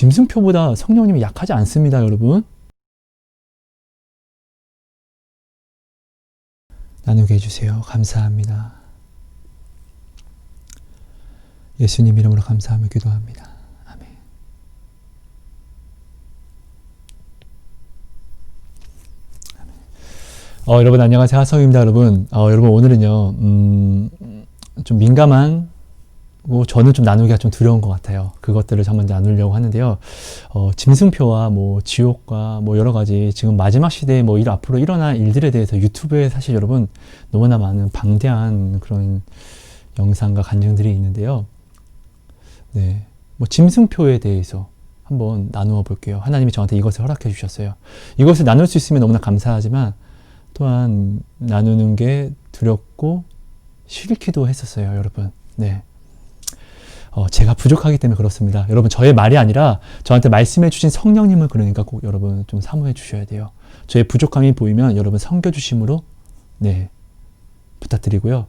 짐승표보다 성령님이 약하지 않습니다, 여러분. 나누게 해주세요. 감사합니다. 예수님 이름으로 감사하며 기도합니다. 아멘. 여러분 안녕하세요. 하성입니다. 여러분. 여러분 오늘은요, 좀 민감한, 저는 좀 나누기가 좀 두려운 것 같아요. 그것들을 한번 나누려고 하는데요. 짐승표와 지옥과 여러 가지 지금 마지막 시대에 앞으로 일어날 일들에 대해서 유튜브에 사실 여러분 너무나 많은 방대한 그런 영상과 간증들이 있는데요. 네. 짐승표에 대해서 한번 나누어 볼게요. 하나님이 저한테 이것을 허락해 주셨어요. 이것을 나눌 수 있으면 너무나 감사하지만 또한 나누는 게 두렵고 싫기도 했었어요, 여러분. 네. 제가 부족하기 때문에 그렇습니다. 여러분, 저의 말이 아니라 저한테 말씀해 주신 성령님을 그러니까 꼭 여러분 좀 사모해 주셔야 돼요. 저의 부족함이 보이면 여러분 섬겨주심으로 네, 부탁드리고요.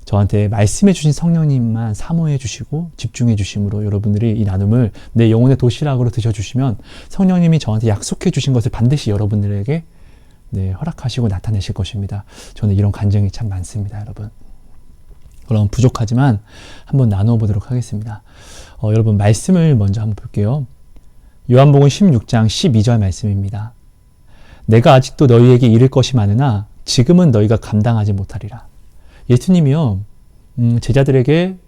저한테 말씀해 주신 성령님만 사모해 주시고 집중해 주심으로 여러분들이 이 나눔을 내 영혼의 도시락으로 드셔주시면 성령님이 저한테 약속해 주신 것을 반드시 여러분들에게 네, 허락하시고 나타내실 것입니다. 저는 이런 간증이 참 많습니다, 여러분. 그럼 부족하지만 한번 나누어 보도록 하겠습니다. 여러분 말씀을 먼저 한번 볼게요. 요한복음 16장 12절 말씀입니다. 내가 아직도 너희에게 이를 것이 많으나 지금은 너희가 감당하지 못하리라. 예수님이요, 제자들에게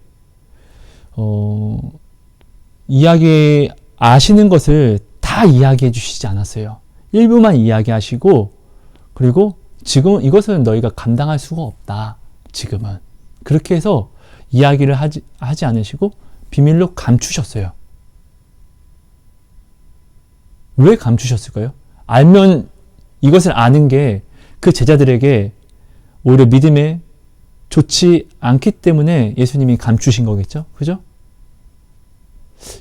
이야기 아시는 것을 다 이야기해 주시지 않았어요. 일부만 이야기하시고 그리고 지금 이것은 너희가 감당할 수가 없다. 지금은. 그렇게 해서 이야기를 하지 않으시고 비밀로 감추셨어요. 왜 감추셨을까요? 알면 이것을 아는 게 그 제자들에게 오히려 믿음에 좋지 않기 때문에 예수님이 감추신 거겠죠? 그죠?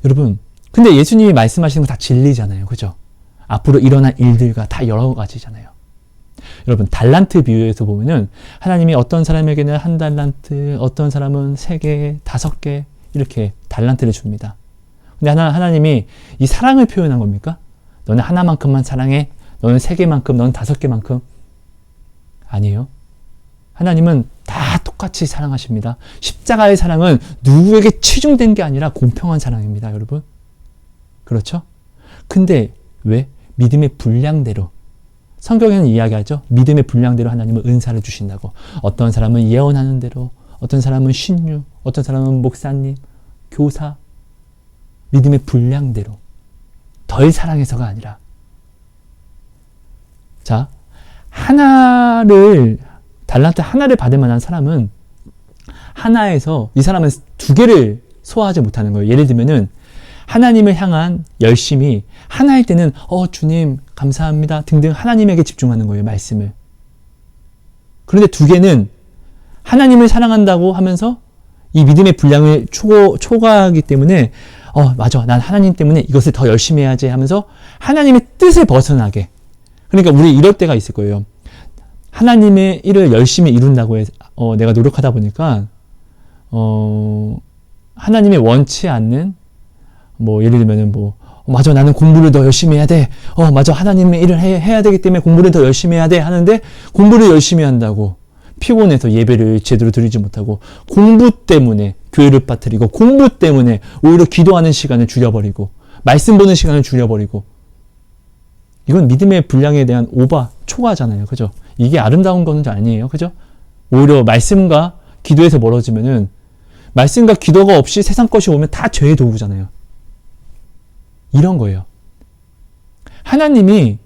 여러분, 근데 예수님이 말씀하시는 건 다 진리잖아요. 그죠? 앞으로 일어날 일들과 다 여러 가지잖아요. 여러분, 달란트 비유에서 보면은 하나님이 어떤 사람에게는 1달란트, 어떤 사람은 3개, 5개 이렇게 달란트를 줍니다. 근데 하나님이 이 사랑을 표현한 겁니까? 너는 하나만큼만 사랑해? 너는 3개만큼, 너는 5개만큼? 아니에요. 하나님은 다 똑같이 사랑하십니다. 십자가의 사랑은 누구에게 치중된 게 아니라 공평한 사랑입니다, 여러분. 그렇죠? 근데 왜? 믿음의 분량대로. 성경에는 이야기하죠. 믿음의 분량대로 하나님은 은사를 주신다고. 어떤 사람은 예언하는 대로, 어떤 사람은 신유, 어떤 사람은 목사님, 교사. 믿음의 분량대로. 덜 사랑해서가 아니라. 자, 달란트 하나를 받을 만한 사람은 하나에서 이 사람은 2개를 소화하지 못하는 거예요. 예를 들면은 하나님을 향한 열심이 하나일 때는 주님 감사합니다 등등 하나님에게 집중하는 거예요. 말씀을. 그런데 2개는 하나님을 사랑한다고 하면서 이 믿음의 분량을 초과하기 때문에 맞아, 난 하나님 때문에 이것을 더 열심히 해야지 하면서 하나님의 뜻을 벗어나게. 그러니까 우리 이럴 때가 있을 거예요. 하나님의 일을 열심히 이룬다고 내가 노력하다 보니까 하나님이 원치 않는 예를 들면은 맞아, 나는 공부를 더 열심히 해야 돼. 맞아, 하나님의 일을 해야 되기 때문에 공부를 더 열심히 해야 돼 하는데 공부를 열심히 한다고 피곤해서 예배를 제대로 드리지 못하고 공부 때문에 교회를 빠뜨리고 공부 때문에 오히려 기도하는 시간을 줄여버리고 말씀 보는 시간을 줄여버리고 이건 믿음의 분량에 대한 초과잖아요. 그죠? 이게 아름다운 건 아니에요. 그죠? 오히려 말씀과 기도에서 멀어지면은 말씀과 기도가 없이 세상 것이 오면 다 죄의 도구잖아요. 이런 거예요. 하나님이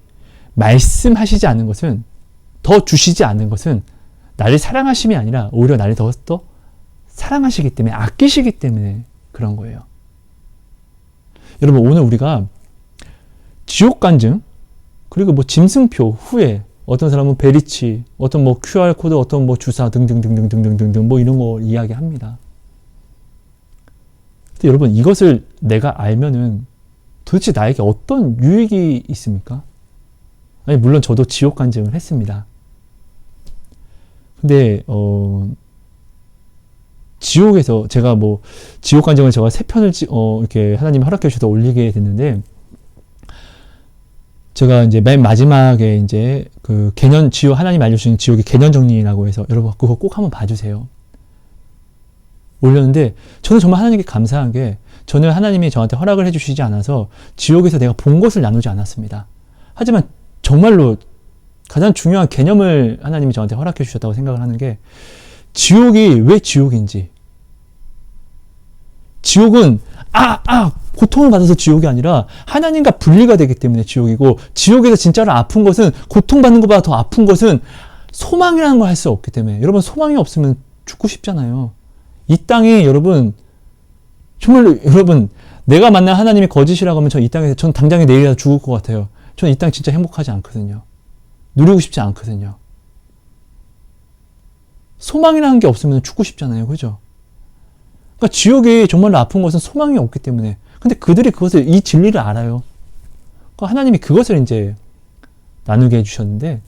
말씀하시지 않는 것은, 더 주시지 않는 것은 나를 사랑하심이 아니라 오히려 나를 더 사랑하시기 때문에, 아끼시기 때문에 그런 거예요. 여러분, 오늘 우리가 지옥 간증, 그리고 짐승표 후에 어떤 사람은 베리치, 어떤 QR코드, 어떤 주사 등등등등등등등 이런 거 이야기합니다. 근데 여러분, 이것을 내가 알면은 도대체 나에게 어떤 유익이 있습니까? 아니, 물론 저도 지옥 간증을 했습니다. 근데 지옥에서 제가 지옥 간증을 제가 3편을 이렇게 하나님이 허락해 주셔서 올리게 됐는데, 제가 이제 맨 마지막에 이제 그 지옥, 하나님 알려주신 지옥의 개념 정리라고 해서 여러분 그거 꼭 한번 봐주세요. 올렸는데 저는 정말 하나님께 감사한 게, 저는 하나님이 저한테 허락을 해주시지 않아서 지옥에서 내가 본 것을 나누지 않았습니다. 하지만 정말로 가장 중요한 개념을 하나님이 저한테 허락해 주셨다고 생각을 하는 게, 지옥이 왜 지옥인지. 지옥은 고통을 받아서 지옥이 아니라 하나님과 분리가 되기 때문에 지옥이고, 지옥에서 진짜로 아픈 것은, 고통받는 것보다 더 아픈 것은 소망이라는 걸 할 수 없기 때문에. 여러분, 소망이 없으면 죽고 싶잖아요. 이 땅에 여러분, 정말로 여러분, 내가 만난 하나님이 거짓이라고 하면 전 이 땅에서, 전 당장에 내일이라도 죽을 것 같아요. 저는 이 땅 진짜 행복하지 않거든요. 누리고 싶지 않거든요. 소망이라는 게 없으면 죽고 싶잖아요. 그죠? 그러니까 지옥이 정말로 아픈 것은 소망이 없기 때문에. 근데 그들이 이 진리를 알아요. 그러니까 하나님이 그것을 이제 나누게 해주셨는데,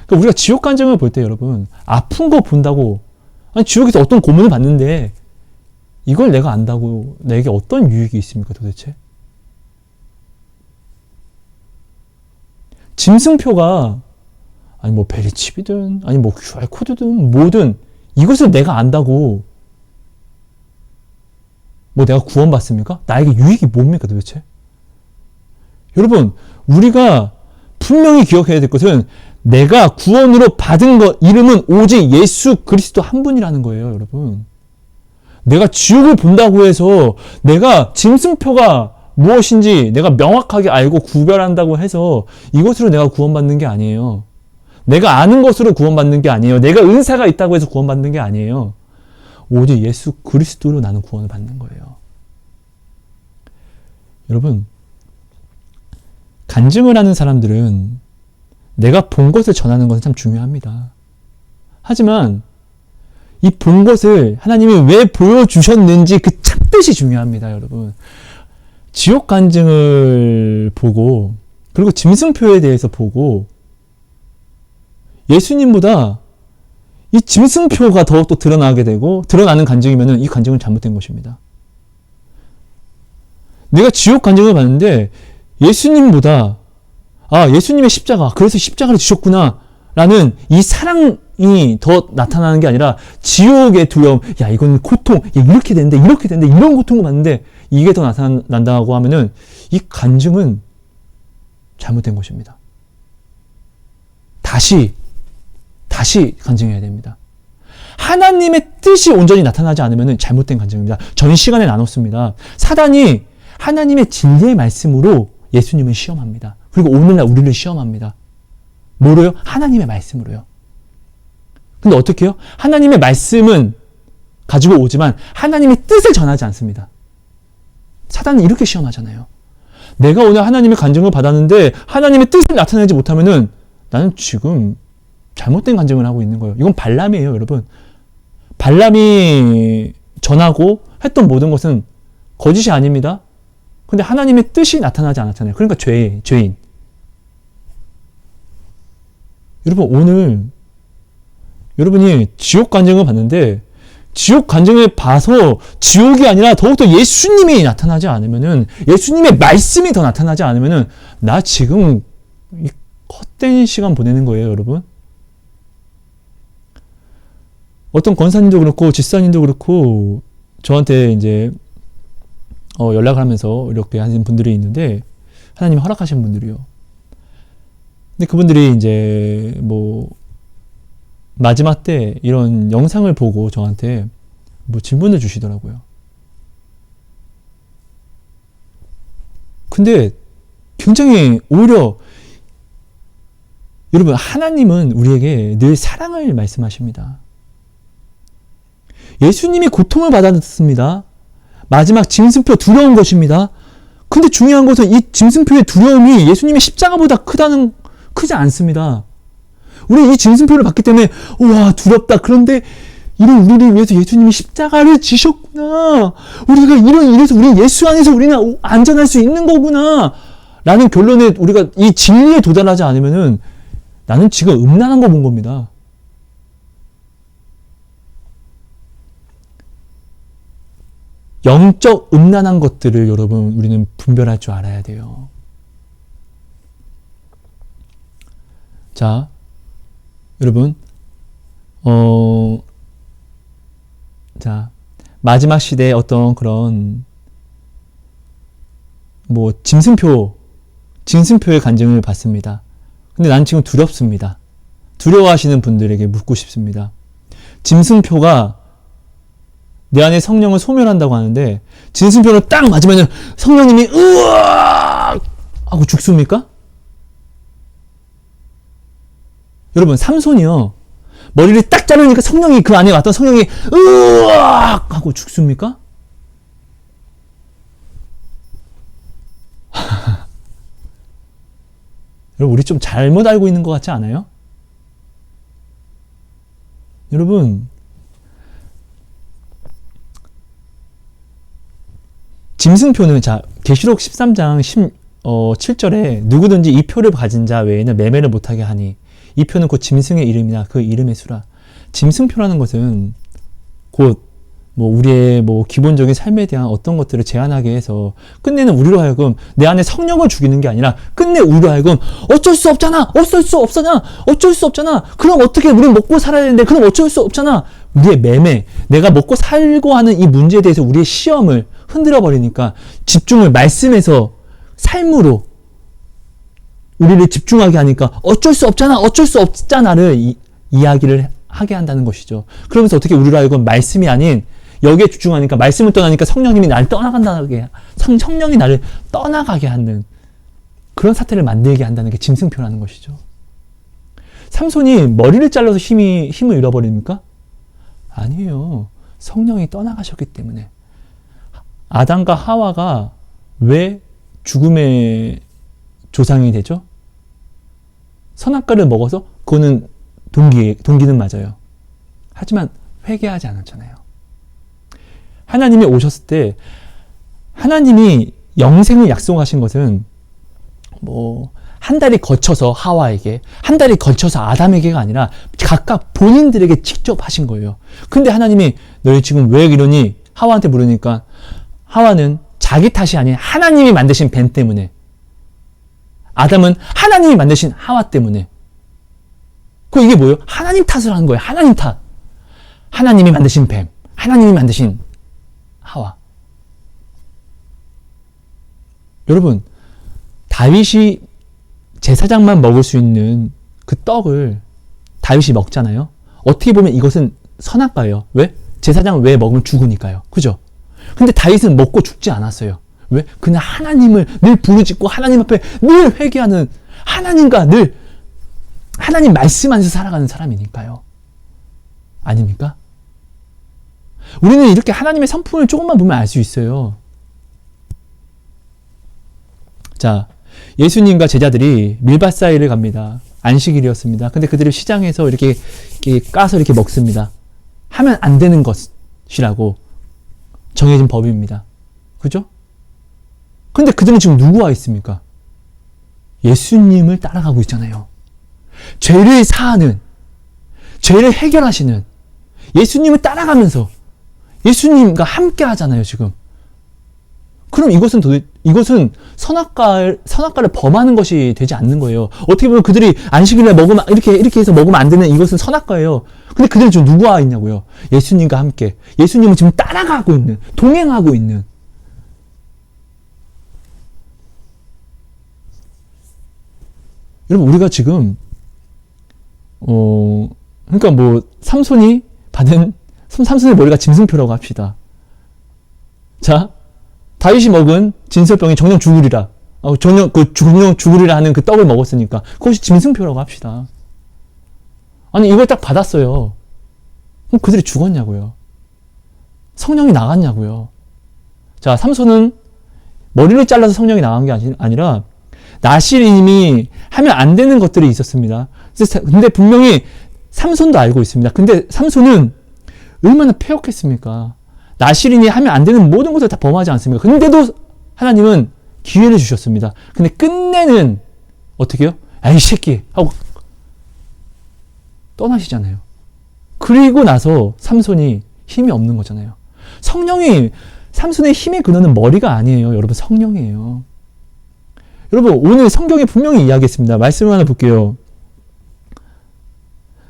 그러니까 우리가 지옥 간증을 볼 때 여러분, 아픈 거 본다고, 아니 지옥에서 어떤 고문을 받는데 이걸 내가 안다고 내게 어떤 유익이 있습니까 도대체? 짐승표가 아니 베리칩이든 아니 QR코드든 뭐든 이것을 내가 안다고 내가 구원받습니까? 나에게 유익이 뭡니까 도대체? 여러분, 우리가 분명히 기억해야 될 것은, 내가 구원으로 받은 것, 이름은 오직 예수 그리스도 한 분이라는 거예요, 여러분. 내가 지옥을 본다고 해서, 내가 짐승표가 무엇인지 내가 명확하게 알고 구별한다고 해서 이것으로 내가 구원받는 게 아니에요. 내가 아는 것으로 구원받는 게 아니에요. 내가 은사가 있다고 해서 구원받는 게 아니에요. 오직 예수 그리스도로 나는 구원을 받는 거예요. 여러분, 간증을 하는 사람들은 내가 본 것을 전하는 것은 참 중요합니다. 하지만 이 본 것을 하나님이 왜 보여주셨는지 그 참뜻이 중요합니다, 여러분. 지옥 간증을 보고, 그리고 짐승표에 대해서 보고, 예수님보다 이 짐승표가 더욱더 드러나게 되고, 드러나는 간증이면 이 간증은 잘못된 것입니다. 내가 지옥 간증을 봤는데 예수님보다 예수님의 십자가, 그래서 십자가를 지셨구나 라는 이 사랑이 더 나타나는 게 아니라 지옥의 두려움, 이건 고통, 이렇게 되는데 이런 고통을 받는데 이게 더 나타난다고 하면은 이 간증은 잘못된 것입니다. 다시 간증해야 됩니다. 하나님의 뜻이 온전히 나타나지 않으면 잘못된 간증입니다. 전 시간에 나눴습니다. 사단이 하나님의 진리의 말씀으로 예수님을 시험합니다. 그리고 오늘날 우리를 시험합니다. 뭐로요? 하나님의 말씀으로요. 근데 어떻게 해요? 하나님의 말씀은 가지고 오지만 하나님의 뜻을 전하지 않습니다. 사단은 이렇게 시험하잖아요. 내가 오늘 하나님의 간증을 받았는데 하나님의 뜻을 나타내지 못하면은 나는 지금 잘못된 간증을 하고 있는 거예요. 이건 발람이에요, 여러분. 발람이 전하고 했던 모든 것은 거짓이 아닙니다. 근데 하나님의 뜻이 나타나지 않았잖아요. 그러니까 죄인. 여러분, 오늘 여러분이 지옥 간증을 봤는데 지옥 간증을 봐서 지옥이 아니라 더욱더 예수님이 나타나지 않으면은, 예수님의 말씀이 더 나타나지 않으면은 나 지금 헛된 시간 보내는 거예요, 여러분. 어떤 권사님도 그렇고 집사님도 그렇고 저한테 이제 연락을 하면서 이렇게 하신 분들이 있는데, 하나님이 허락하신 분들이요. 근데 그분들이 이제 마지막 때 이런 영상을 보고 저한테 질문을 주시더라고요. 근데 굉장히 오히려 여러분, 하나님은 우리에게 늘 사랑을 말씀하십니다. 예수님이 고통을 받았습니다. 마지막 짐승표 두려운 것입니다. 근데 중요한 것은 이 짐승표의 두려움이 예수님의 십자가보다 크지 않습니다. 우리 이 짐승표를 봤기 때문에 와 두렵다. 그런데 이런 우리를 위해서 예수님이 십자가를 지셨구나. 우리가 이래서 우리 예수 안에서 우리는 안전할 수 있는 거구나. 라는 결론에 우리가 이 진리에 도달하지 않으면은 나는 지금 음란한 거 본 겁니다. 영적 음란한 것들을 여러분 우리는 분별할 줄 알아야 돼요. 자, 여러분, 자, 마지막 시대의 어떤 그런 뭐 짐승표의 간증을 받습니다. 근데 난 지금 두렵습니다. 두려워하시는 분들에게 묻고 싶습니다. 짐승표가 내 안에 성령을 소멸한다고 하는데 짐승표를 딱 맞으면 성령님이 으악 하고 죽습니까? 여러분, 삼손이요, 머리를 딱 자르니까 성령이, 그 안에 왔던 성령이 으악 하고 죽습니까? 여러분, 우리 좀 잘못 알고 있는 것 같지 않아요? 여러분, 짐승표는, 자, 계시록 13장 7절에 누구든지 이 표를 가진 자 외에는 매매를 못하게 하니 이 표는 곧 짐승의 이름이나 그 이름의 수라. 짐승표라는 것은 곧 우리의 기본적인 삶에 대한 어떤 것들을 제한하게 해서 끝내는 우리로 하여금 내 안에 성령을 죽이는 게 아니라 끝내 우리로 하여금 어쩔 수 없잖아, 그럼 어떻게 우리는 먹고 살아야 되는데, 그럼 어쩔 수 없잖아. 우리의 매매, 내가 먹고 살고 하는 이 문제에 대해서 우리의 시험을 흔들어 버리니까 집중을 말씀에서 삶으로 우리를 집중하게 하니까 어쩔 수 없잖아를 이야기를 하게 한다는 것이죠. 그러면서 어떻게 우리로 하여금 말씀이 아닌 여기에 집중하니까, 말씀을 떠나니까 성령이 나를 떠나가게 하는 그런 사태를 만들게 한다는 게 짐승표라는 것이죠. 삼손이 머리를 잘라서 힘을 잃어버립니까? 아니에요. 성령이 떠나가셨기 때문에. 아담과 하와가 왜 죽음의 조상이 되죠? 선악과를 먹어서? 그거는 동기는 맞아요. 하지만 회개하지 않았잖아요. 하나님이 오셨을 때 하나님이 영생을 약속하신 것은 한 달이 거쳐서 하와에게, 한 달이 거쳐서 아담에게가 아니라 각각 본인들에게 직접 하신 거예요. 근데 하나님이 너희 지금 왜 이러니? 하와한테 물으니까 하와는 자기 탓이 아닌 하나님이 만드신 뱀 때문에, 아담은 하나님이 만드신 하와 때문에. 이게 뭐예요? 하나님 탓을 하는 거예요. 하나님 탓. 하나님이 만드신 뱀, 하나님이 만드신 하와. 여러분, 다윗이 제사장만 먹을 수 있는 그 떡을 다윗이 먹잖아요. 어떻게 보면 이것은 선악과예요. 왜? 제사장 왜 먹으면 죽으니까요. 그죠? 근데 다윗은 먹고 죽지 않았어요. 왜? 그냥 하나님을 늘 부르짖고 하나님 앞에 늘 회개하는, 하나님과 늘 하나님 말씀 안에서 살아가는 사람이니까요. 아닙니까? 우리는 이렇게 하나님의 성품을 조금만 보면 알 수 있어요. 자, 예수님과 제자들이 밀밭사이를 갑니다. 안식일이었습니다. 근데 그들이 시장에서 이렇게 까서 이렇게 먹습니다. 하면 안 되는 것이라고 정해진 법입니다. 그죠? 근데 그들은 지금 누구와 있습니까? 예수님을 따라가고 있잖아요. 죄를 사하는, 죄를 해결하시는 예수님을 따라가면서 예수님과 함께 하잖아요, 지금. 그럼 이것은 선악과를 범하는 것이 되지 않는 거예요. 어떻게 보면 그들이 안식일에 먹으면, 이렇게 해서 먹으면 안 되는 이것은 선악과예요. 근데 그들은 지금 누구와 있냐고요? 예수님과 함께. 예수님은 지금 따라가고 있는, 동행하고 있는. 여러분, 우리가 지금, 그러니까 삼손이 삼손의 머리가 짐승표라고 합시다. 자, 다윗이 먹은 진설병이 정령 죽으리라. 정령 죽으리라 하는 그 떡을 먹었으니까 그것이 짐승표라고 합시다. 아니, 이걸 딱 받았어요. 그럼 그들이 죽었냐고요? 성령이 나갔냐고요? 자, 삼손은 머리를 잘라서 성령이 나간 게 아니라 나실님이 하면 안 되는 것들이 있었습니다. 근데 분명히 삼손도 알고 있습니다. 근데 삼손은 얼마나 패역했습니까? 나실인이 하면 안 되는 모든 것을 다 범하지 않습니까? 근데도 하나님은 기회를 주셨습니다. 근데 끝내는 어떻게 해요? 에이 새끼 하고 떠나시잖아요. 그리고 나서 삼손이 힘이 없는 거잖아요. 성령이 삼손의 힘의 근원은 머리가 아니에요. 여러분, 성령이에요. 여러분, 오늘 성경에 분명히 이야기했습니다. 말씀을 하나 볼게요.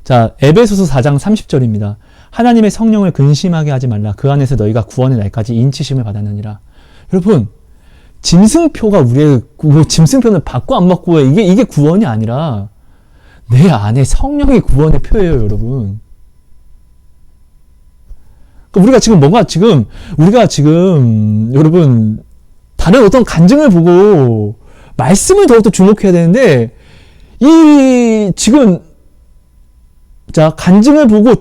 자, 에베소서 4장 30절입니다. 하나님의 성령을 근심하게 하지 말라. 그 안에서 너희가 구원의 날까지 인치심을 받았느니라. 여러분, 짐승표가 우리의, 짐승표는 받고 안 받고의 이게 구원이 아니라 내 안에 성령이 구원의 표예요, 여러분. 우리가 지금, 여러분, 다른 어떤 간증을 보고 말씀을 더욱더 주목해야 되는데, 간증을 보고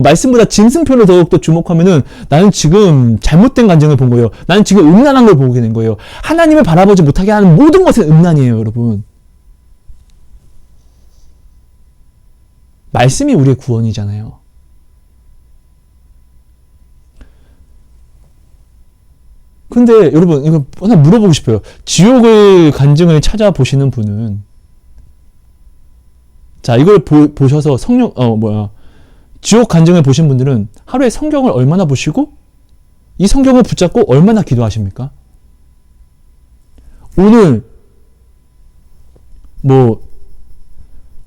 말씀보다 짐승표를 더욱더 주목하면은 나는 지금 잘못된 간증을 본 거예요. 나는 지금 음란한 걸 보게 된 거예요. 하나님을 바라보지 못하게 하는 모든 것은 음란이에요, 여러분. 말씀이 우리의 구원이잖아요. 근데 여러분, 이거 하나 물어보고 싶어요. 지옥의 간증을 찾아보시는 분은, 자, 이걸 보셔서 지옥 간증을 보신 분들은 하루에 성경을 얼마나 보시고, 이 성경을 붙잡고 얼마나 기도하십니까? 오늘,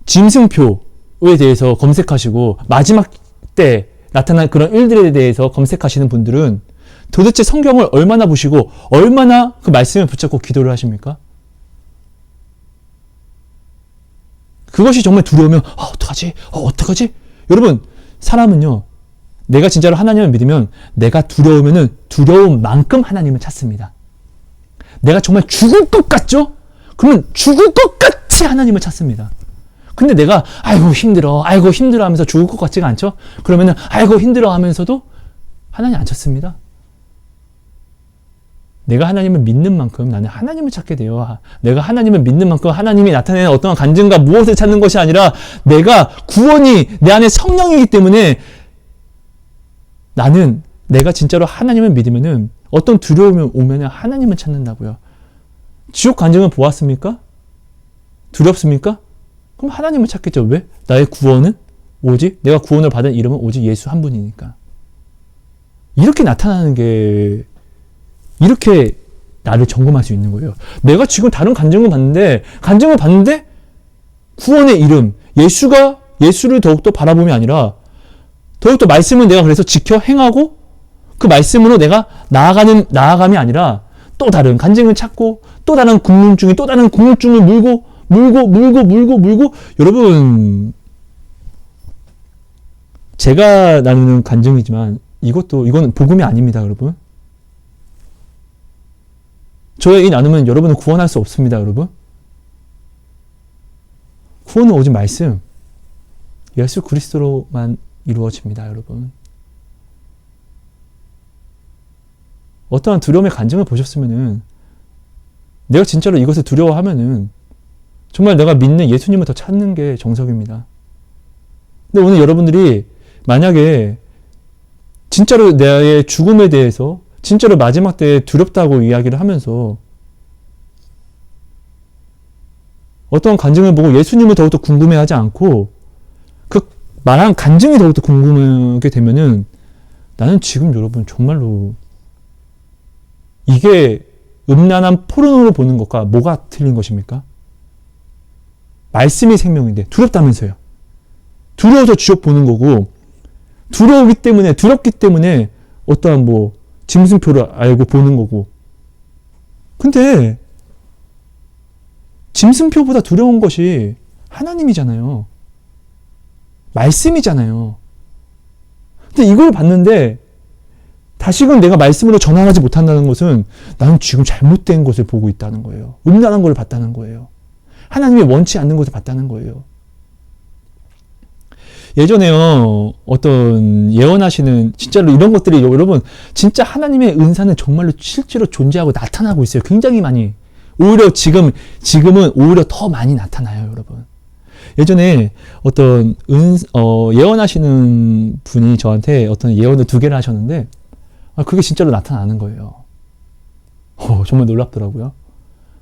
짐승표에 대해서 검색하시고, 마지막 때 나타난 그런 일들에 대해서 검색하시는 분들은 도대체 성경을 얼마나 보시고 얼마나 그 말씀을 붙잡고 기도를 하십니까? 그것이 정말 두려우면 어떡하지? 여러분, 사람은요, 내가 진짜로 하나님을 믿으면 내가 두려우면은 두려운 만큼 하나님을 찾습니다. 내가 정말 죽을 것 같죠? 그러면 죽을 것 같이 하나님을 찾습니다. 근데 내가 아이고 힘들어 하면서 죽을 것 같지가 않죠? 그러면은 아이고 힘들어 하면서도 하나님 안 찾습니다. 내가 하나님을 믿는 만큼 나는 하나님을 찾게 돼요. 내가 하나님을 믿는 만큼 하나님이 나타내는 어떤 간증과 무엇을 찾는 것이 아니라 내가 구원이 내 안에 성령이기 때문에 내가 진짜로 하나님을 믿으면은 어떤 두려움이 오면은 하나님을 찾는다고요. 지옥 간증을 보았습니까? 두렵습니까? 그럼 하나님을 찾겠죠. 왜? 나의 구원은 오직 내가 구원을 받은 이름은 오직 예수 한 분이니까. 이렇게 나타나는 게 이렇게 나를 점검할 수 있는 거예요. 내가 지금 다른 간증을 봤는데 구원의 이름, 예수를 더욱더 바라봄이 아니라 더욱더 말씀을 내가 그래서 지켜 행하고 그 말씀으로 내가 나아감이 아니라 또 다른 간증을 찾고 또 다른 궁금증을 물고 여러분, 제가 나누는 간증이지만 이건 복음이 아닙니다, 여러분. 저의 이 나눔은 여러분을 구원할 수 없습니다, 여러분. 구원은 오직 말씀, 예수 그리스도로만 이루어집니다, 여러분. 어떠한 두려움의 간증을 보셨으면은 내가 진짜로 이것을 두려워하면은 정말 내가 믿는 예수님을 더 찾는 게 정석입니다. 근데 오늘 여러분들이 만약에 진짜로 나의 죽음에 대해서 진짜로 마지막 때에 두렵다고 이야기를 하면서 어떤 간증을 보고 예수님을 더욱더 궁금해하지 않고 그 말한 간증이 더욱더 궁금하게 되면은 나는 지금 여러분 정말로 이게 음란한 포르노를 보는 것과 뭐가 틀린 것입니까? 말씀이 생명인데 두렵다면서요. 두려워서 지옥 보는 거고 두렵기 때문에 어떠한 짐승표를 알고 보는 거고. 근데 짐승표보다 두려운 것이 하나님이잖아요. 말씀이잖아요. 근데 이걸 봤는데 다시금 내가 말씀으로 전환하지 못한다는 것은 나는 지금 잘못된 것을 보고 있다는 거예요. 음란한 걸 봤다는 거예요. 하나님이 원치 않는 것을 봤다는 거예요. 예전에요, 어떤 예언하시는, 진짜로 이런 것들이 여러분, 진짜 하나님의 은사는 정말로 실제로 존재하고 나타나고 있어요. 굉장히 많이. 오히려 지금은 오히려 더 많이 나타나요, 여러분. 예전에 어떤 예언하시는 분이 저한테 어떤 예언을 2개를 하셨는데, 그게 진짜로 나타나는 거예요. 정말 놀랍더라고요.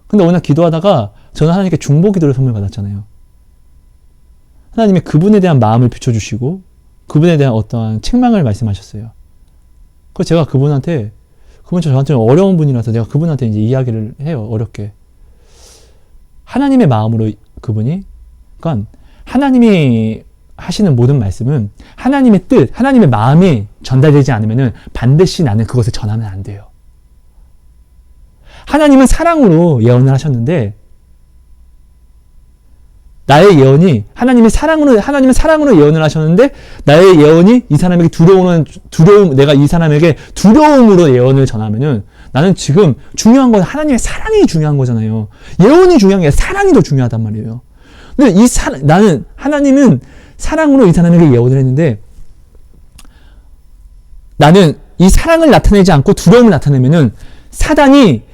근데 어느 날 기도하다가 저는 하나님께 중보 기도를 선물 받았잖아요. 하나님이 그분에 대한 마음을 비춰주시고 그분에 대한 어떠한 책망을 말씀하셨어요. 그래서 제가 그분 저한테 어려운 분이라서 내가 그분한테 이제 이야기를 해요. 어렵게. 하나님의 마음으로 그분이, 그러니까 하나님이 하시는 모든 말씀은 하나님의 뜻, 하나님의 마음이 전달되지 않으면은 반드시 나는 그것을 전하면 안 돼요. 하나님은 사랑으로 예언을 하셨는데, 나의 예언이, 하나님은 사랑으로 예언을 하셨는데, 나의 예언이 이 사람에게 내가 이 사람에게 두려움으로 예언을 전하면은, 나는 지금 중요한 건 하나님의 사랑이 중요한 거잖아요. 예언이 중요한 게 아니라 사랑이 더 중요하단 말이에요. 근데 나는, 하나님은 사랑으로 이 사람에게 예언을 했는데, 나는 이 사랑을 나타내지 않고 두려움을 나타내면은, 사단이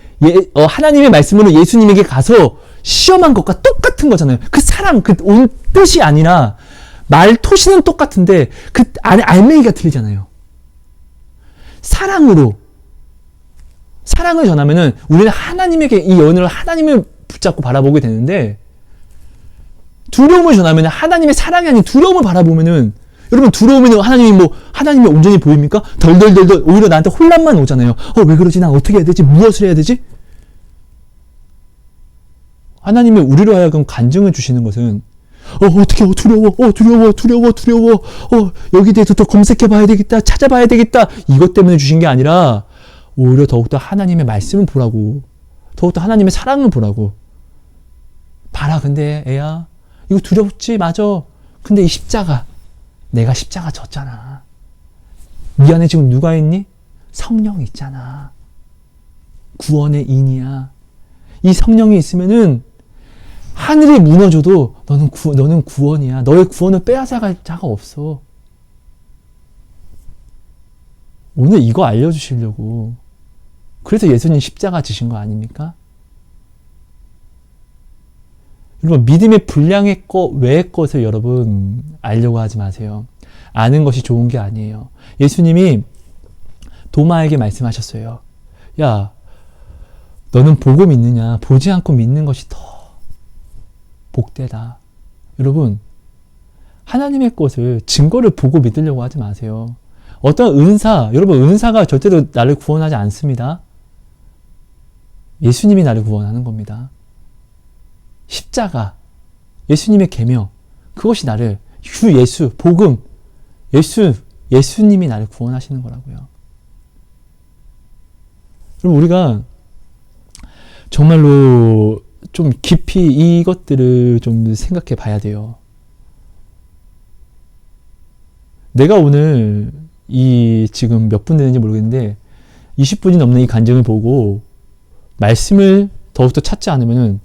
하나님의 말씀으로 예수님에게 가서 시험한 것과 똑같은 거잖아요. 그 사랑, 그 온 뜻이 아니라 말토시는 똑같은데 그 안에 알맹이가 틀리잖아요. 사랑을 전하면은 우리는 하나님에게 이 연을 하나님을 붙잡고 바라보게 되는데, 두려움을 전하면은 하나님의 사랑이 아닌 두려움을 바라보면은, 여러분 두려우면 하나님이 온전히 보입니까? 덜덜덜덜 오히려 나한테 혼란만 오잖아요. 왜 그러지? 난 어떻게 해야 되지? 무엇을 해야 되지? 하나님이 우리로 하여금 간증을 주시는 것은 어떻게 두려워 여기 대해서 더 검색해 봐야 되겠다, 찾아봐야 되겠다, 이것 때문에 주신 게 아니라 오히려 더욱더 하나님의 말씀을 보라고, 더욱더 하나님의 사랑을 보라고. 봐라, 근데 애야 이거 두렵지? 맞아. 근데 이 십자가, 내가 십자가 졌잖아. 네 안에 지금 누가 있니? 성령이 있잖아. 구원의 인이야. 이 성령이 있으면은 하늘이 무너져도 너는 구원이야. 너의 구원을 빼앗아갈 자가 없어. 오늘 이거 알려주시려고. 그래서 예수님 십자가 지신 거 아닙니까? 여러분, 믿음의 분량의 외의 것을 여러분 알려고 하지 마세요. 아는 것이 좋은 게 아니에요. 예수님이 도마에게 말씀하셨어요. 야, 너는 보고 믿느냐? 보지 않고 믿는 것이 더 복되다. 여러분, 하나님의 것을, 증거를 보고 믿으려고 하지 마세요. 어떤 여러분, 은사가 절대로 나를 구원하지 않습니다. 예수님이 나를 구원하는 겁니다. 십자가, 예수님의 계명, 그것이 나를, 복음, 예수님이 나를 구원하시는 거라고요. 그럼 우리가 정말로 좀 깊이 이것들을 좀 생각해 봐야 돼요. 내가 오늘 지금 몇 분 되는지 모르겠는데 20분이 넘는 이 간증을 보고 말씀을 더욱더 찾지 않으면은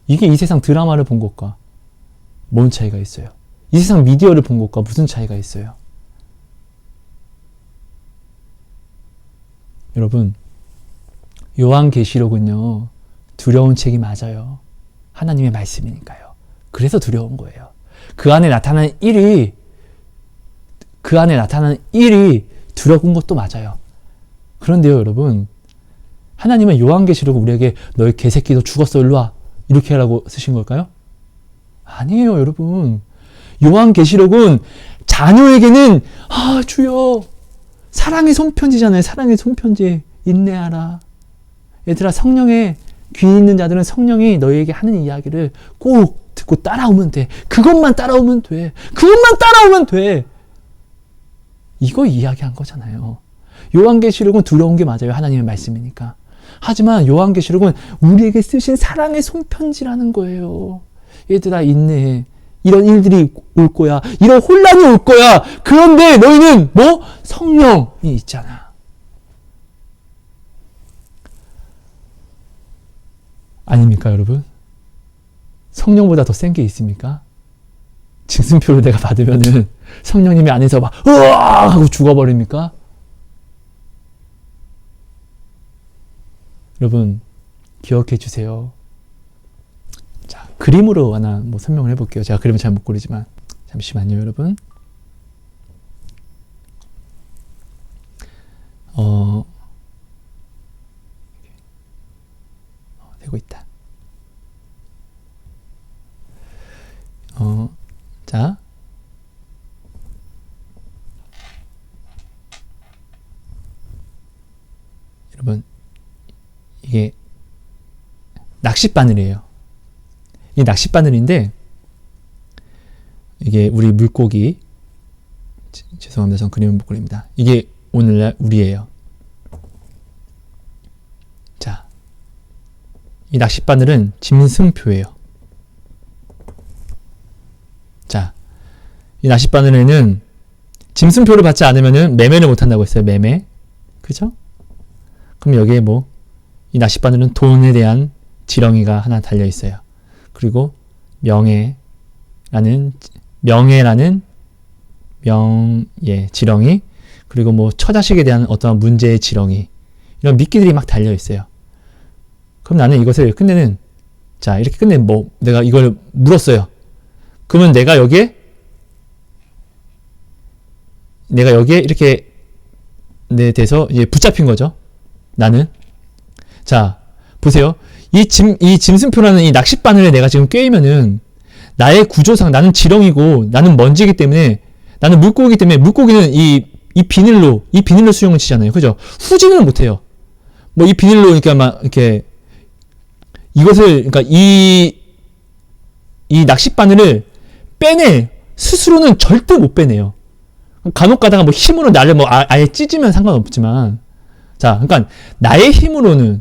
이게 이 세상 드라마를 본 것과 뭔 차이가 있어요? 이 세상 미디어를 본 것과 무슨 차이가 있어요? 여러분, 요한계시록은요, 두려운 책이 맞아요. 하나님의 말씀이니까요. 그래서 두려운 거예요. 그 안에 나타나는 일이 두려운 것도 맞아요. 그런데요, 여러분, 하나님은 요한계시록을 우리에게 너희 개새끼 너 죽었어 일로 와 이렇게 하라고 쓰신 걸까요? 아니에요, 여러분. 요한계시록은 자녀에게는 주여, 사랑의 손편지잖아요. 사랑의 손편지. 인내하라. 얘들아, 성령의 귀 있는 자들은 성령이 너희에게 하는 이야기를 꼭 듣고 따라오면 돼. 그것만 따라오면 돼. 이거 이야기한 거잖아요. 요한계시록은 두려운 게 맞아요. 하나님의 말씀이니까. 하지만 요한계시록은 우리에게 쓰신 사랑의 손편지라는 거예요. 얘들아, 인내해. 이런 일들이 올 거야. 이런 혼란이 올 거야. 그런데 너희는 성령이 있잖아. 아닙니까, 여러분? 성령보다 더 센 게 있습니까? 증승표를 내가 받으면은 성령님이 안에서 으악! 하고 죽어버립니까? 여러분, 기억해 주세요. 자, 그림으로 하나 설명을 해볼게요. 제가 그림을 잘 못 그리지만. 잠시만요, 여러분. 되고 있다. 자. 낚싯바늘이에요. 이 낚싯바늘인데 이게 우리 물고기, 죄송합니다. 전 그림을 못 그립니다. 이게 오늘날 우리예요. 자, 이 낚싯바늘은 짐승표예요. 자, 이 낚싯바늘에는 짐승표를 받지 않으면은 매매를 못 한다고 했어요. 매매. 그죠? 그럼 여기에 뭐, 이 낚싯바늘은 돈에 대한 지렁이가 하나 달려 있어요. 그리고 명예, 지렁이, 그리고 뭐 처자식에 대한 어떠한 문제의 지렁이, 이런 미끼들이 막 달려 있어요. 그럼 나는 이것을 끝내는, 자, 이렇게 뭐, 내가 이걸 물었어요. 그러면 내가 여기에 이렇게 돼서 이제 붙잡힌 거죠. 나는. 자, 보세요. 이 짐승표라는 이 낚싯바늘에 내가 지금 꿰이면은 나의 구조상 나는 지렁이고 나는 먼지이기 때문에 나는 물고기이기 때문에 물고기는 이 비닐로 수영을 치잖아요. 그죠? 후진을 못 해요. 뭐 이 비닐로 그러니까 막 이렇게 이것을 그러니까 이 낚싯바늘을 스스로는 절대 못 빼내요. 간혹 가다가 뭐 힘으로 나를 뭐 아예 찢으면 상관없지만, 자, 그러니까 나의 힘으로는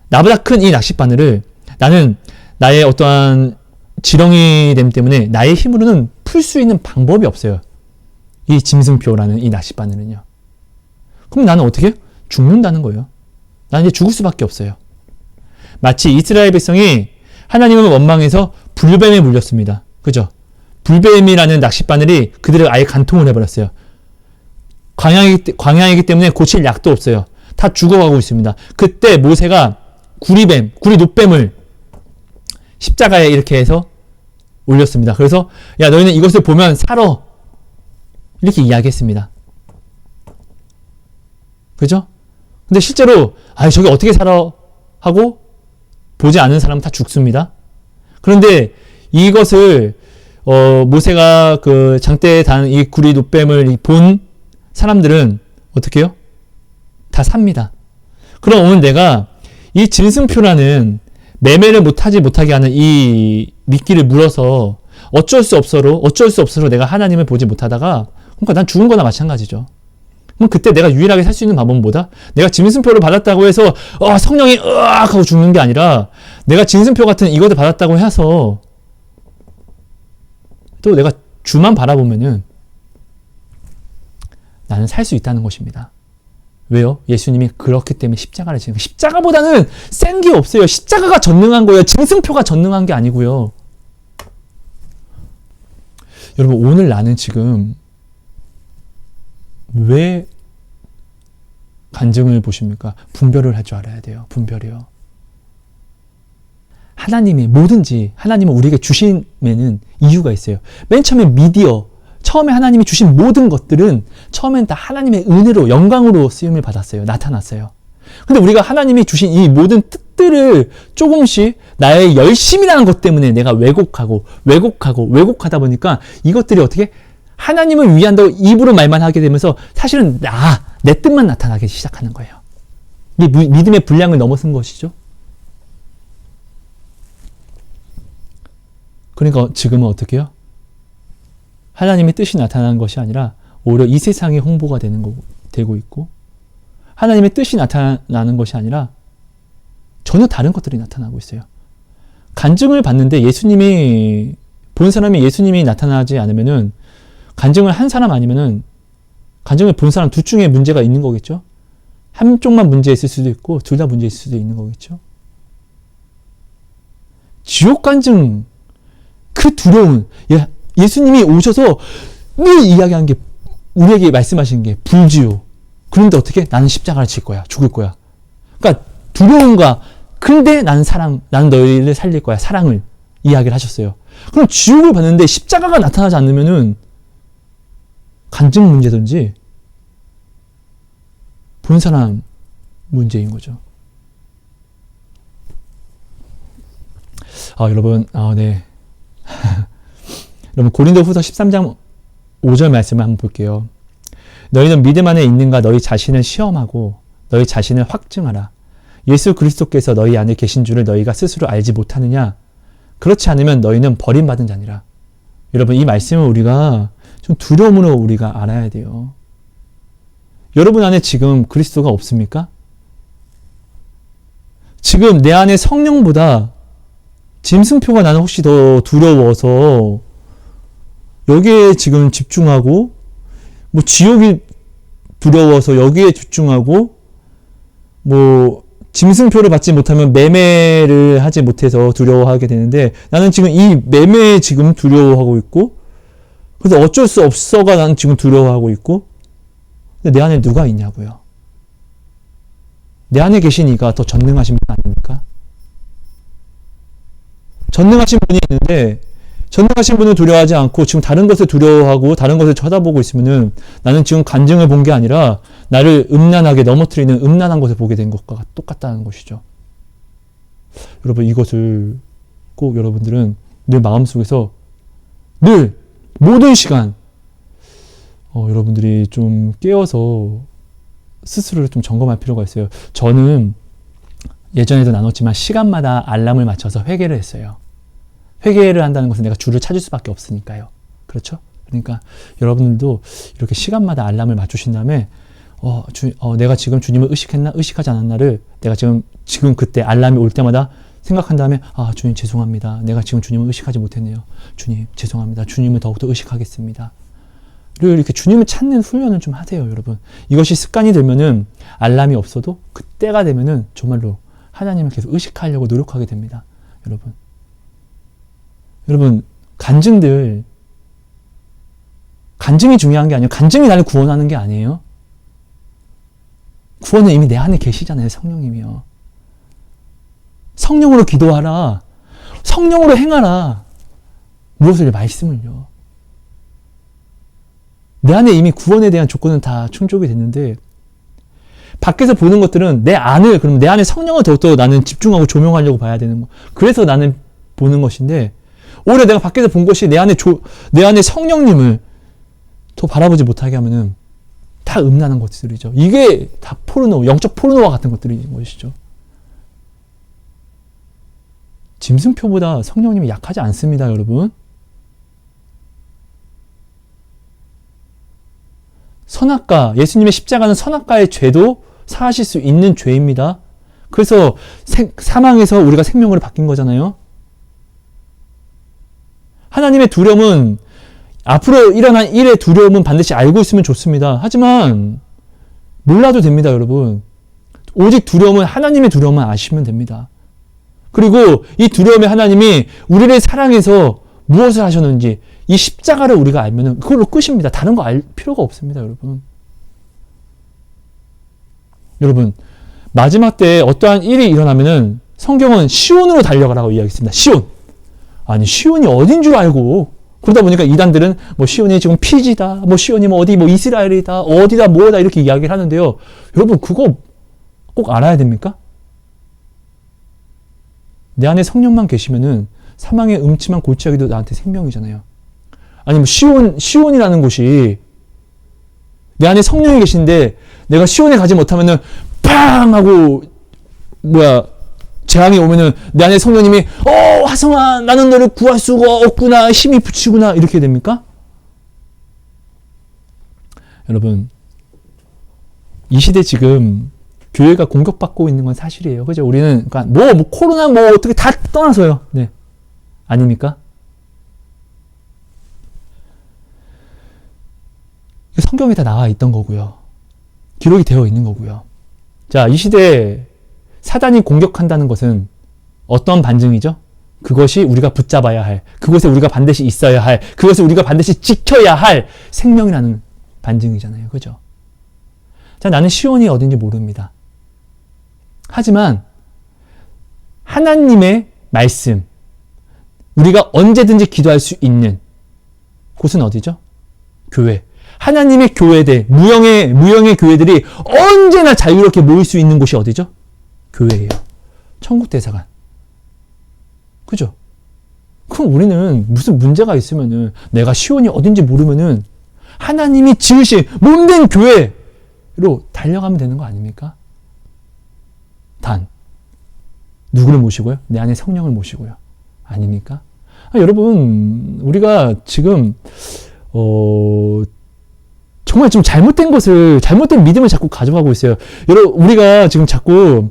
나보다 큰 이 낚싯바늘을 나는 나의 어떠한 지렁이됨 때문에 나의 힘으로는 풀 수 있는 방법이 없어요. 이 짐승표라는 이 낚싯바늘은요. 그럼 나는 어떻게? 죽는다는 거예요. 나는 이제 죽을 수밖에 없어요. 마치 이스라엘 백성이 하나님을 원망해서 불뱀에 물렸습니다. 그죠? 불뱀이라는 낚싯바늘이 그들을 아예 간통을 해버렸어요. 광야이기 때문에 고칠 약도 없어요. 다 죽어가고 있습니다. 그때 모세가 구리 놋뱀을 십자가에 이렇게 해서 올렸습니다. 그래서 야, 너희는 이것을 보면 살아, 이렇게 이야기했습니다. 그죠? 근데 실제로 저게 어떻게 살아 하고 보지 않은 사람은 다 죽습니다. 그런데 이것을 모세가 그 장대에 단 이 구리 놋뱀을 본 사람들은 어떻게 해요? 다 삽니다. 그럼 오늘 내가 이 짐승표라는 매매를 못하게 하는 이 미끼를 물어서 어쩔 수 없어로 내가 하나님을 보지 못하다가, 그러니까 난 죽은 거나 마찬가지죠. 그럼 그때 내가 유일하게 살 수 있는 방법은 뭐다? 내가 짐승표를 받았다고 해서 성령이 으악 하고 죽는 게 아니라, 내가 짐승표 같은 이것을 받았다고 해서 또 내가 주만 바라보면은 나는 살 수 있다는 것입니다. 왜요? 예수님이 그렇기 때문에 십자가를 지는 거예요. 십자가보다는 센 게 없어요. 십자가가 전능한 거예요. 짐승표가 전능한 게 아니고요. 여러분, 오늘 나는 지금 왜 간증을 보십니까? 분별을 할 줄 알아야 돼요. 분별이요. 하나님이 뭐든지 하나님은 우리에게 주심에는 이유가 있어요. 맨 처음에 처음에 하나님이 주신 모든 것들은 처음엔 다 하나님의 은혜로, 영광으로 쓰임을 받았어요. 나타났어요. 근데 우리가 하나님이 주신 이 모든 뜻들을 조금씩 나의 열심이라는 것 때문에 내가 왜곡하다 보니까 이것들이 어떻게 하나님을 위한다고 입으로 말만 하게 되면서 사실은 내 뜻만 나타나기 시작하는 거예요. 이게 믿음의 분량을 넘어선 것이죠. 그러니까 지금은 어떻게 해요? 하나님의 뜻이 나타나는 것이 아니라 오히려 이 세상이 홍보가 되고 있고, 하나님의 뜻이 나타나는 것이 아니라 전혀 다른 것들이 나타나고 있어요. 간증을 받는데 본 사람이 예수님이 나타나지 않으면은, 간증을 한 사람 아니면은 간증을 본 사람 둘 중에 문제가 있는 거겠죠? 한쪽만 문제 있을 수도 있고 둘 다 문제 있을 수도 있는 거겠죠? 지옥 간증, 그 두려운, 예수님이 오셔서 늘 이야기한 게, 우리에게 말씀하신 게 불지옥. 그런데 어떻게? 나는 십자가를 질 거야. 죽을 거야. 그러니까 두려움과, 근데 나는 너희를 살릴 거야. 사랑을 이야기를 하셨어요. 그럼 지옥을 봤는데 십자가가 나타나지 않으면은 간증 문제든지 본 사람 문제인 거죠. 여러분, 네. 여러분, 고린도후서 13장 5절 말씀을 한번 볼게요. 너희는 믿음 안에 있는가 너희 자신을 시험하고 너희 자신을 확증하라. 예수 그리스도께서 너희 안에 계신 줄을 너희가 스스로 알지 못하느냐? 그렇지 않으면 너희는 버림받은 자니라. 여러분, 이 말씀을 우리가 좀 두려움으로 우리가 알아야 돼요. 여러분 안에 지금 그리스도가 없습니까? 지금 내 안에 성령보다 짐승표가 나는 혹시 더 두려워서 여기에 지금 집중하고, 뭐 지옥이 두려워서 여기에 집중하고, 뭐 짐승표를 받지 못하면 매매를 하지 못해서 두려워하게 되는데, 나는 지금 이 매매에 지금 두려워하고 있고, 그래서 어쩔 수 없어가 나는 지금 두려워하고 있고, 근데 내 안에 누가 있냐고요. 내 안에 계신 이가 더 전능하신 분 아닙니까? 전능하신 분이 있는데, 전능하신 분을 두려워하지 않고 지금 다른 것을 두려워하고 다른 것을 쳐다보고 있으면은 나는 지금 간증을 본 게 아니라 나를 음란하게 넘어뜨리는 음란한 것을 보게 된 것과 똑같다는 것이죠. 여러분, 이것을 꼭 여러분들은 늘 마음속에서 늘 모든 시간 여러분들이 좀 깨어서 스스로를 좀 점검할 필요가 있어요. 저는 예전에도 나눴지만 시간마다 알람을 맞춰서 회개를 했어요. 회개를 한다는 것은 내가 주를 찾을 수밖에 없으니까요. 그렇죠? 그러니까 여러분들도 이렇게 시간마다 알람을 맞추신 다음에 내가 지금 주님을 의식했나 의식하지 않았나를 내가 지금 그때 알람이 올 때마다 생각한 다음에 주님 죄송합니다. 내가 지금 주님을 의식하지 못했네요. 주님 죄송합니다. 주님을 더욱더 의식하겠습니다. 이렇게 주님을 찾는 훈련을 좀 하세요, 여러분. 이것이 습관이 되면은 알람이 없어도 그때가 되면은 정말로 하나님을 계속 의식하려고 노력하게 됩니다, 여러분. 여러분, 간증이 중요한 게 아니에요. 간증이 나를 구원하는 게 아니에요. 구원은 이미 내 안에 계시잖아요, 성령님이요. 성령으로 기도하라. 성령으로 행하라. 무엇을? 말씀을요. 내 안에 이미 구원에 대한 조건은 다 충족이 됐는데, 밖에서 보는 것들은 내 안에 성령을 더욱더 나는 집중하고 조명하려고 봐야 되는 거. 그래서 나는 보는 것인데, 오히려 내가 밖에서 본 것이 내 안에 성령님을 더 바라보지 못하게 하면은 다 음란한 것들이죠. 이게 다 영적 포르노와 같은 것들인 것이죠. 짐승표보다 성령님이 약하지 않습니다, 여러분. 예수님의 십자가는 선악과의 죄도 사하실 수 있는 죄입니다. 그래서 사망에서 우리가 생명으로 바뀐 거잖아요. 하나님의 두려움은, 앞으로 일어난 일의 두려움은 반드시 알고 있으면 좋습니다. 하지만 몰라도 됩니다, 여러분. 오직 하나님의 두려움만 아시면 됩니다. 그리고 이 두려움의 하나님이 우리를 사랑해서 무엇을 하셨는지, 이 십자가를 우리가 알면은 그걸로 끝입니다. 다른 거 알 필요가 없습니다, 여러분. 여러분, 마지막 때에 어떠한 일이 일어나면은 성경은 시온으로 달려가라고 이야기했습니다. 시온. 아니, 시온이 어딘 줄 알고, 그러다 보니까 이단들은 시온이 지금 피지다, 시온이 어디 이스라엘이다, 어디다 뭐다 이렇게 이야기를 하는데요. 여러분, 그거 꼭 알아야 됩니까? 내 안에 성령만 계시면은 사망의 음침한 골짜기도 나한테 생명이잖아요. 아니, 시온이라는 곳이 내 안에 성령이 계신데 내가 시온에 가지 못하면은 팡 하고 재앙이 오면은 내 안에 성령님이 화성아, 나는 너를 구할 수가 없구나, 힘이 붙이구나, 이렇게 됩니까? 여러분, 이 시대 지금 교회가 공격받고 있는 건 사실이에요. 그죠? 우리는 그러니까 코로나 어떻게 다 떠나서요. 네. 아닙니까? 성경에 다 나와 있던 거고요. 기록이 되어 있는 거고요. 자, 이 시대에 사단이 공격한다는 것은 어떤 반증이죠? 그것이 우리가 붙잡아야 할, 그것에 우리가 반드시 있어야 할, 그것을 우리가 반드시 지켜야 할 생명이라는 반증이잖아요. 그죠? 자, 나는 시온이 어딘지 모릅니다. 하지만 하나님의 말씀, 우리가 언제든지 기도할 수 있는 곳은 어디죠? 교회. 하나님의 교회들, 무형의 교회들이 언제나 자유롭게 모일 수 있는 곳이 어디죠? 교회예요. 천국 대사관. 그죠? 그럼 우리는 무슨 문제가 있으면은 내가 시온이 어딘지 모르면은 하나님이 지으신 몸된 교회로 달려가면 되는 거 아닙니까? 단, 누구를 모시고요? 내 안에 성령을 모시고요. 아닙니까? 여러분, 우리가 지금 정말 좀 잘못된 믿음을 자꾸 가져가고 있어요. 여러분, 우리가 지금 자꾸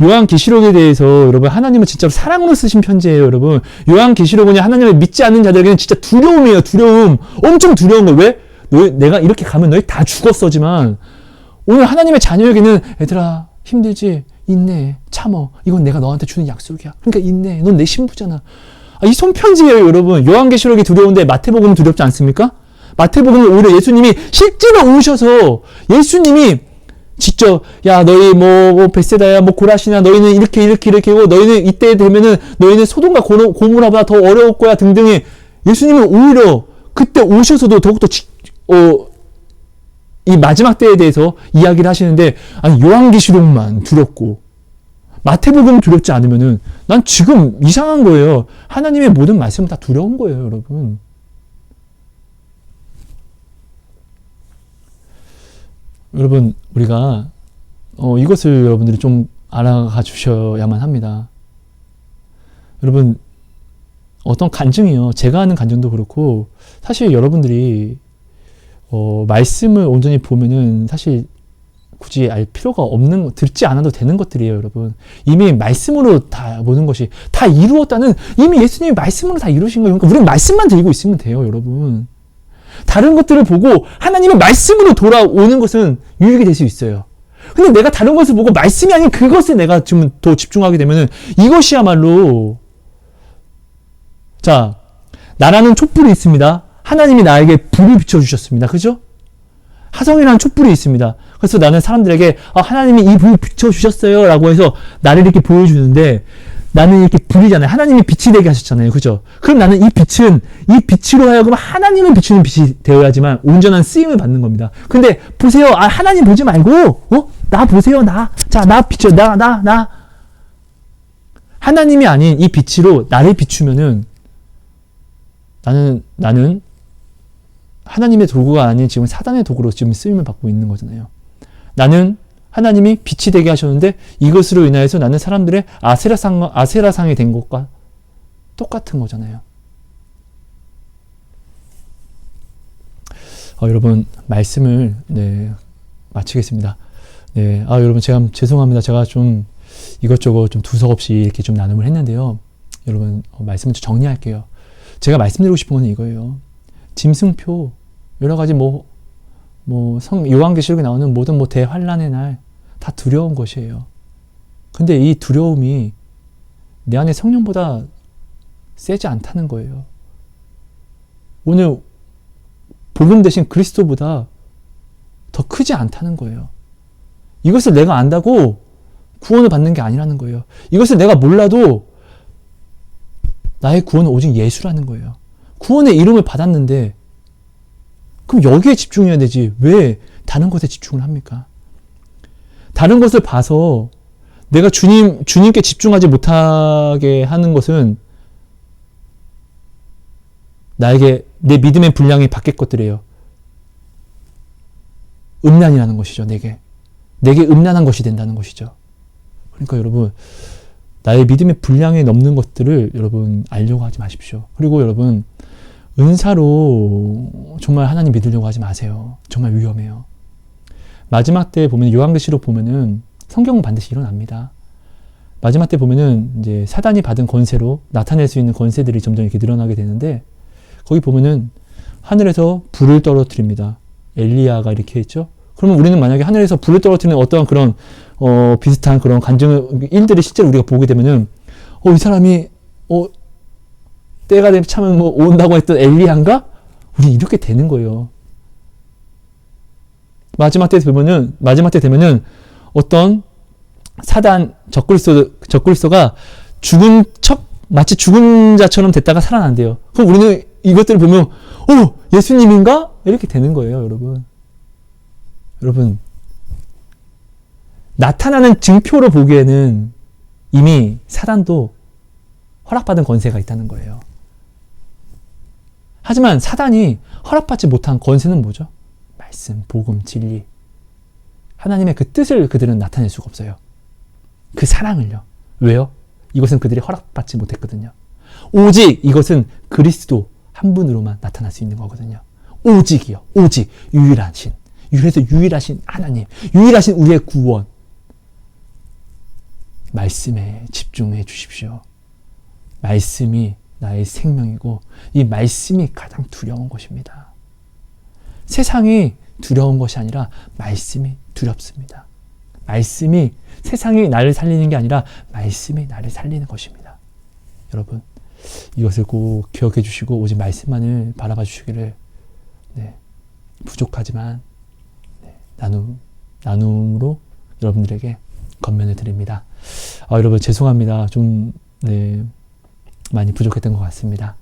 요한계시록에 대해서 여러분, 하나님은 진짜로 사랑으로 쓰신 편지예요, 여러분. 요한계시록은 하나님을 믿지 않는 자들에게는 진짜 두려움이에요, 두려움. 엄청 두려운 거예요. 왜? 내가 이렇게 가면 너희 다 죽었어지만, 오늘 하나님의 자녀에게는, 얘들아, 힘들지? 인내해. 참어. 이건 내가 너한테 주는 약속이야. 그러니까 인내해. 넌 내 신부잖아. 이 손편지예요, 여러분. 요한계시록이 두려운데 마태복음은 두렵지 않습니까? 마태복음은 오히려 예수님이 실제로 오셔서 예수님이 직접 야 너희 뭐 벳세다야 뭐 고라시나 너희는 이렇게 하고 너희는 이때 되면은 너희는 소돔과 고모라보다 더 어려울 거야 등등의 예수님은 오히려 그때 오셔서도 더욱더 이 마지막 때에 대해서 이야기를 하시는데 아니 요한계시록만 두렵고 마태복음 두렵지 않으면은 난 지금 이상한 거예요. 하나님의 모든 말씀은 다 두려운 거예요, 여러분. 여러분, 우리가 이것을 여러분들이 좀 알아가 주셔야만 합니다. 여러분, 어떤 간증이요. 제가 하는 간증도 그렇고 사실 여러분들이 말씀을 온전히 보면은 사실 굳이 알 필요가 없는, 듣지 않아도 되는 것들이에요, 여러분. 이미 말씀으로 다 모든 것이 다 이루었다는, 이미 예수님이 말씀으로 다 이루신 거예요. 그러니까 우리는 말씀만 들고 있으면 돼요, 여러분. 다른 것들을 보고 하나님의 말씀으로 돌아오는 것은 유익이 될 수 있어요. 근데 내가 다른 것을 보고 말씀이 아닌 그것에 내가 좀 더 집중하게 되면은 이것이야말로, 자, 나라는 촛불이 있습니다. 하나님이 나에게 불을 비춰주셨습니다. 그죠? 화성이라는 촛불이 있습니다. 그래서 나는 사람들에게 하나님이 이 불을 비춰주셨어요 라고 해서 나를 이렇게 보여주는데 나는 이렇게 불이잖아요. 하나님이 빛이 되게 하셨잖아요. 그죠? 그럼 나는 이 빛으로 하여금 하나님을 비추는 빛이 되어야지만 온전한 쓰임을 받는 겁니다. 근데 보세요. 하나님 보지 말고, 나 보세요. 자, 나 비춰. 나. 하나님이 아닌 이 빛으로 나를 비추면은 나는 하나님의 도구가 아닌 지금 사단의 도구로 지금 쓰임을 받고 있는 거잖아요. 나는 하나님이 빛이 되게 하셨는데 이것으로 인하여서 나는 사람들의 아세라상이 된 것과 똑같은 거잖아요. 여러분, 말씀을 마치겠습니다. 여러분, 제가 죄송합니다. 제가 좀 이것저것 좀 두서없이 이렇게 좀 나눔을 했는데요. 여러분, 말씀을 좀 정리할게요. 제가 말씀드리고 싶은 건 이거예요. 짐승표, 여러 가지 요한계시록에 나오는 모든 대환란의 날, 다 두려운 것이에요. 근데 이 두려움이 내 안에 성령보다 세지 않다는 거예요. 오늘 복음 대신 그리스도보다 더 크지 않다는 거예요. 이것을 내가 안다고 구원을 받는 게 아니라는 거예요. 이것을 내가 몰라도 나의 구원은 오직 예수라는 거예요. 구원의 이름을 받았는데 그럼 여기에 집중해야 되지 왜 다른 것에 집중을 합니까? 다른 것을 봐서 내가 주님께 집중하지 못하게 하는 것은 나에게 내 믿음의 분량이 바뀔 것들이에요. 음란이라는 것이죠. 내게 음란한 것이 된다는 것이죠. 그러니까 여러분, 나의 믿음의 분량이 넘는 것들을 여러분 알려고 하지 마십시오. 그리고 여러분, 은사로 정말 하나님 믿으려고 하지 마세요. 정말 위험해요. 마지막 때 보면 요한계시록 보면은 성경은 반드시 일어납니다. 마지막 때 보면은 이제 사단이 받은 권세로 나타낼 수 있는 권세들이 점점 이렇게 늘어나게 되는데 거기 보면은 하늘에서 불을 떨어뜨립니다. 엘리야가 이렇게 했죠. 그러면 우리는 만약에 하늘에서 불을 떨어뜨리는 어떠한 그런 비슷한 그런 일들을 실제로 우리가 보게 되면은 이 사람이 때가 차면 온다고 했던 엘리야인가? 우리 이렇게 되는 거예요. 마지막 때 되면은 어떤 사단 적그리스도가 죽은 척 마치 죽은 자처럼 됐다가 살아난대요. 그럼 우리는 이것들을 보면 예수님인가? 이렇게 되는 거예요, 여러분. 여러분, 나타나는 증표로 보기에는 이미 사단도 허락받은 권세가 있다는 거예요. 하지만 사단이 허락받지 못한 권세는 뭐죠? 말씀, 복음, 진리. 하나님의 그 뜻을 그들은 나타낼 수가 없어요. 그 사랑을요. 왜요? 이것은 그들이 허락받지 못했거든요. 오직 이것은 그리스도 한 분으로만 나타날 수 있는 거거든요. 오직이요. 오직 유일하신. 그래서 유일하신 하나님, 유일하신 우리의 구원. 말씀에 집중해 주십시오. 말씀이 나의 생명이고 이 말씀이 가장 두려운 것입니다. 세상이 두려운 것이 아니라 말씀이 두렵습니다. 말씀이 세상이 나를 살리는 게 아니라 말씀이 나를 살리는 것입니다. 여러분 이것을 꼭 기억해 주시고 오직 말씀만을 바라봐 주시기를 부족하지만 나눔으로 여러분들에게 권면을 드립니다. 여러분 죄송합니다. 좀 많이 부족했던 것 같습니다.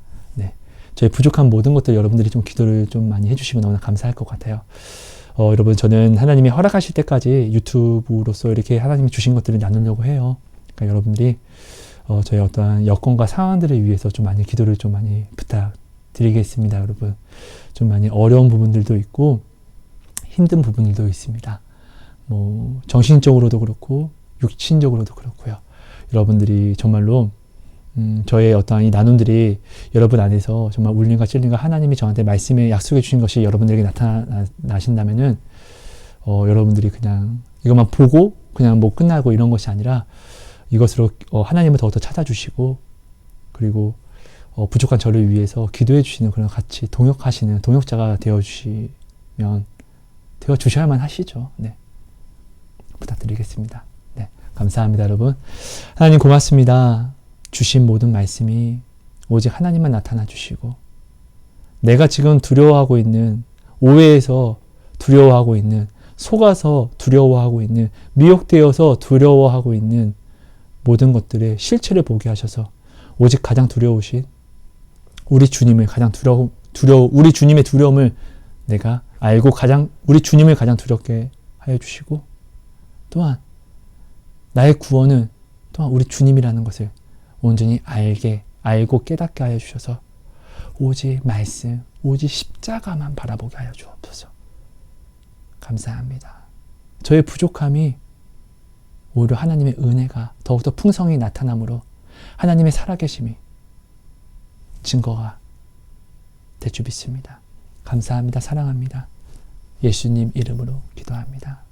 저희 부족한 모든 것들 여러분들이 좀 기도를 좀 많이 해주시면 너무나 감사할 것 같아요. 여러분 저는 하나님이 허락하실 때까지 유튜브로서 이렇게 하나님이 주신 것들을 나누려고 해요. 그러니까 여러분들이 저희 어떠한 여건과 상황들을 위해서 좀 많이 기도를 좀 많이 부탁드리겠습니다. 여러분 좀 많이 어려운 부분들도 있고 힘든 부분들도 있습니다. 뭐 정신적으로도 그렇고 육신적으로도 그렇고요. 여러분들이 정말로 저의 어떠한 이 나눔들이 여러분 안에서 정말 울림과 찔림과 하나님이 저한테 말씀에 약속해 주신 것이 여러분들에게 나타나신다면은 여러분들이 그냥 이것만 보고 그냥 뭐 끝나고 이런 것이 아니라 이것으로 하나님을 더욱더 찾아주시고 그리고 부족한 저를 위해서 기도해 주시는 그런 같이 동역하시는 동역자가 되어주셔야만 하시죠. 부탁드리겠습니다. 감사합니다, 여러분. 하나님 고맙습니다. 주신 모든 말씀이 오직 하나님만 나타나 주시고 내가 지금 두려워하고 있는 오해에서 두려워하고 있는 속아서 두려워하고 있는 미혹되어서 두려워하고 있는 모든 것들의 실체를 보게 하셔서 오직 가장 두려우신 우리 주님을 가장 우리 주님의 두려움을 내가 알고 우리 주님을 가장 두렵게 하여 주시고 또한 나의 구원은 또한 우리 주님이라는 것을 온전히 알고 깨닫게 하여 주셔서 오직 말씀, 오직 십자가만 바라보게 하여 주옵소서. 감사합니다. 저의 부족함이 오히려 하나님의 은혜가 더욱더 풍성히 나타남으로 하나님의 살아계심이 증거가 될 줄 믿습니다. 감사합니다. 사랑합니다. 예수님 이름으로 기도합니다.